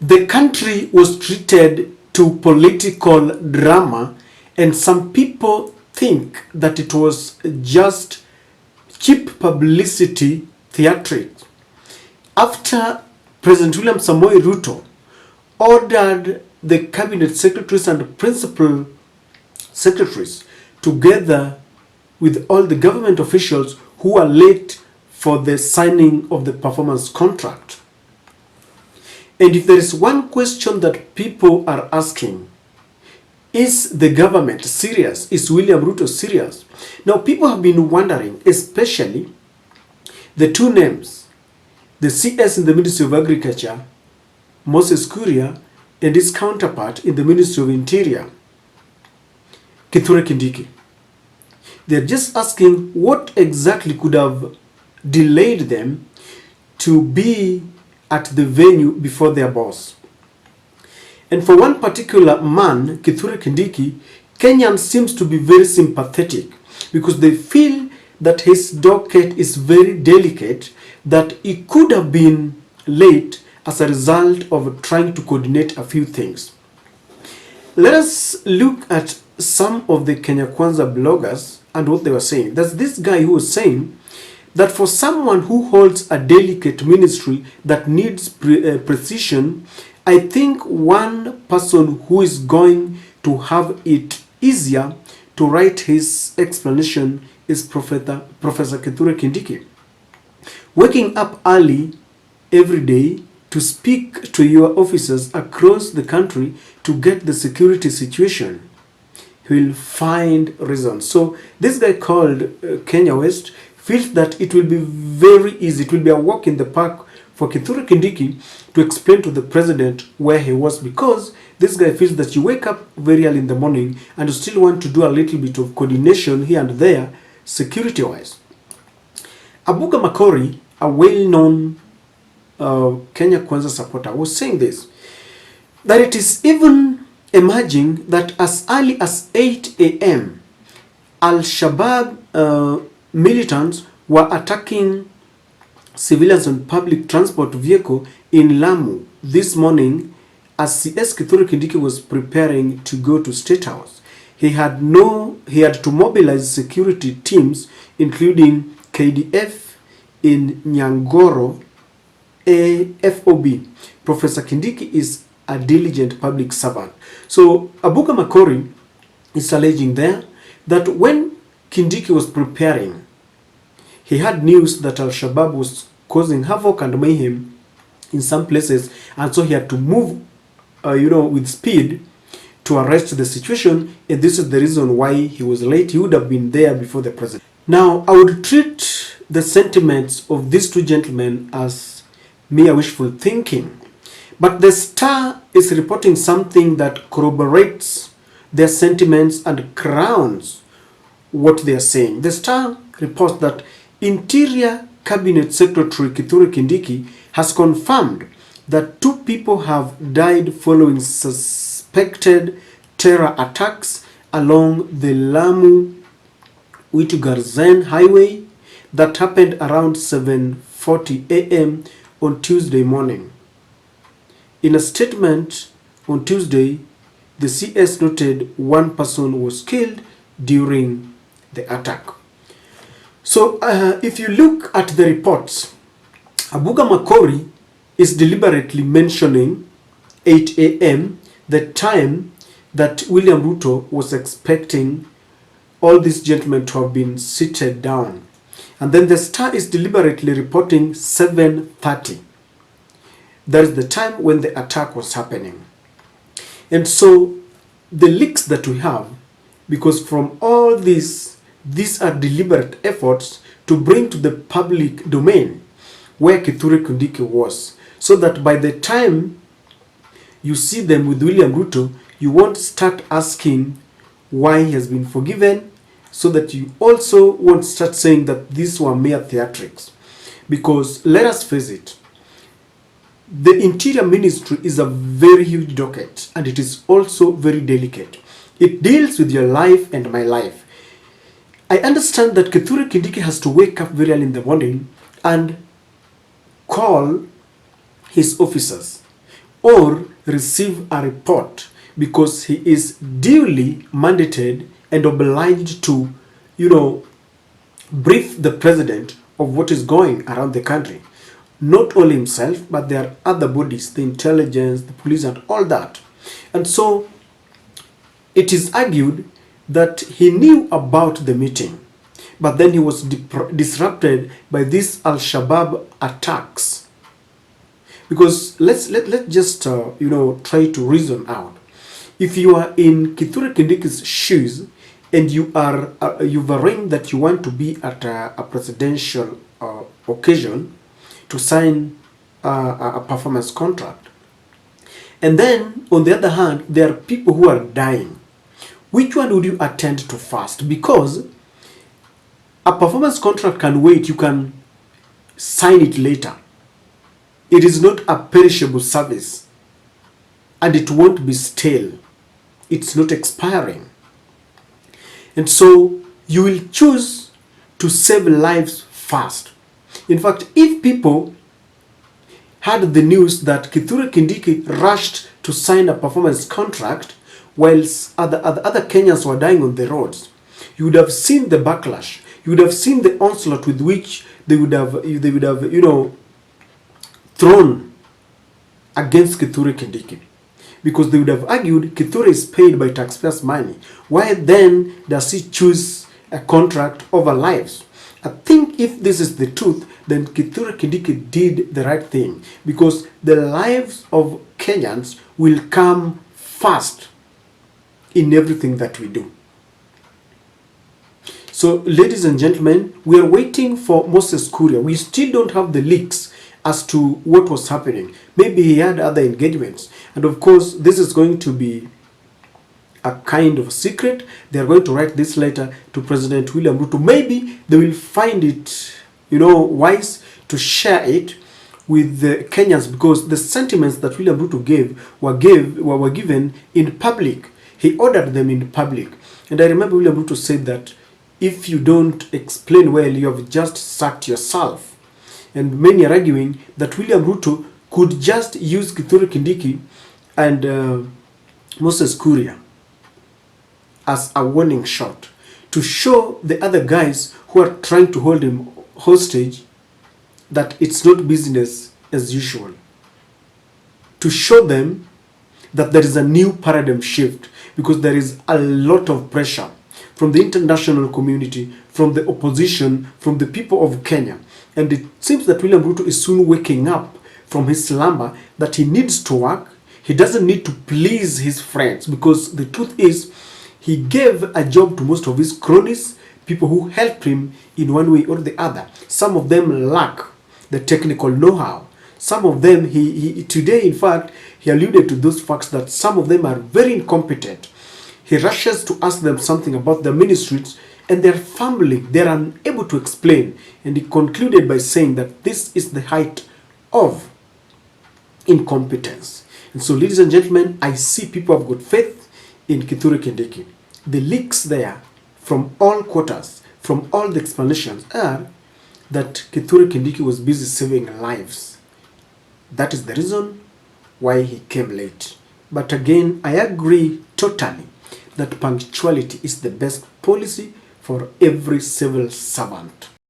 the country was treated to political drama, and some people think that it was just cheap publicity theatrics. After President William Samoei Ruto ordered the cabinet secretaries and principal secretaries together with all the government officials who are late for the signing of the performance contract. And if there is one question that people are asking, is the government serious? Is William Ruto serious? Now, people have been wondering, especially the two names, the CS in the Ministry of Agriculture, Moses Kuria, and his counterpart in the Ministry of Interior, Kithure Kindiki. They're just asking what exactly could have delayed them to be at the venue before their boss. And for one particular man, Kithure Kindiki, Kenyan seems to be very sympathetic because they feel that his docket is very delicate, that he could have been late as a result of trying to coordinate a few things. Let us look at some of the Kenya Kwanza bloggers and what they were saying. There's this guy who was saying that for someone who holds a delicate ministry that needs precision, I think one person who is going to have it easier to write his explanation is Professor Kithure Kindiki. Waking up early every day to speak to your officers across the country to get the security situation, he will find reasons. So this guy called Kenya West feels that it will be very easy, it will be a walk in the park for Kithure Kindiki to explain to the president where he was, because this guy feels that you wake up very early in the morning and you still want to do a little bit of coordination here and there, security-wise. Abuga Makori, a well-known Kenya Kwanza supporter, was saying this, that it is even emerging that as early as 8 a.m., Al-Shabaab militants were attacking civilians on public transport vehicle in Lamu this morning as CS Kithure Kindiki was preparing to go to State House. He had to mobilize security teams including KDF in Nyangoro, FOB. Professor Kindiki is a diligent public servant. So Abuga Makori is alleging there that when Kindiki was preparing, he had news that Al-Shabaab was causing havoc and mayhem in some places, and so he had to move, with speed to arrest the situation, and this is the reason why he was late. He would have been there before the president. Now, I would treat the sentiments of these two gentlemen as mere wishful thinking, but the Star is reporting something that corroborates their sentiments and grounds what they are saying. The Star reports that Interior Cabinet Secretary Kithure Kindiki has confirmed that 2 people have died following suspected terror attacks along the Lamu-Witu-Garzen highway that happened around 7:40 a.m. on Tuesday morning. In a statement on Tuesday, the CS noted 1 person was killed during the attack. So if you look at the reports, Abuga Makori is deliberately mentioning 8 a.m., the time that William Ruto was expecting all these gentlemen to have been seated down. And then the Star is deliberately reporting 7:30. That is the time when the attack was happening. And so the leaks that we have, because from all these are deliberate efforts to bring to the public domain where Kithure Kindiki was, so that by the time you see them with William Ruto, you won't start asking why he has been forgiven, so that you also won't start saying that these were mere theatrics. Because let us face it, the Interior Ministry is a very huge docket, and it is also very delicate. It deals with your life and my life. I understand that Kithure Kindiki has to wake up very early in the morning and call his officers. or receive a report, because he is duly mandated and obliged to, brief the president of what is going around the country. Not only himself, but there are other bodies, the intelligence, the police, and all that. And so it is argued that he knew about the meeting, but then he was disrupted by these Al-Shabaab attacks. Because let's just try to reason out. If you are in Kithure Kindiki's shoes and you've arranged that you want to be at a presidential occasion to sign a performance contract, and then on the other hand there are people who are dying, which one would you attend to first? Because a performance contract can wait, you can sign it later. It is not a perishable service, and it won't be stale. It's not expiring. And so you will choose to save lives first. In fact, if people had the news that Kithure Kindiki rushed to sign a performance contract whilst other Kenyans were dying on the roads, you would have seen the backlash. You would have seen the onslaught with which they would have thrown against Kithure Kindiki, because they would have argued Kithure is paid by taxpayers' money. Why then does he choose a contract over lives? I think if this is the truth, then Kithure Kindiki did the right thing, because the lives of Kenyans will come first in everything that we do. So, ladies and gentlemen, we are waiting for Moses Kuria. We still don't have the leaks as to what was happening. Maybe he had other engagements. And of course, this is going to be a kind of secret. They are going to write this letter to President William Ruto. Maybe they will find it, wise to share it with the Kenyans, because the sentiments that William Ruto gave were given in public. He ordered them in public. And I remember William Ruto said that if you don't explain well, you have just sacked yourself. And many are arguing that William Ruto could just use Kithure Kindiki and Moses Kuria as a warning shot to show the other guys who are trying to hold him hostage that it's not business as usual. To show them that there is a new paradigm shift, because there is a lot of pressure from the international community, from the opposition, from the people of Kenya. And it seems that William Ruto is soon waking up from his slumber, that he needs to work. He doesn't need to please his friends, because the truth is, he gave a job to most of his cronies, people who helped him in one way or the other. Some of them lack the technical know-how. Some of them, today, in fact, he alluded to those facts that some of them are very incompetent. He rushes to ask them something about their ministries, and their family, they're unable to explain. And he concluded by saying that this is the height of incompetence. And so, ladies and gentlemen, I see people have got faith in Kithure Kindiki. The leaks there from all quarters, from all the explanations, are that Kithure Kindiki was busy saving lives. That is the reason why he came late. But again, I agree totally that punctuality is the best policy for every civil servant.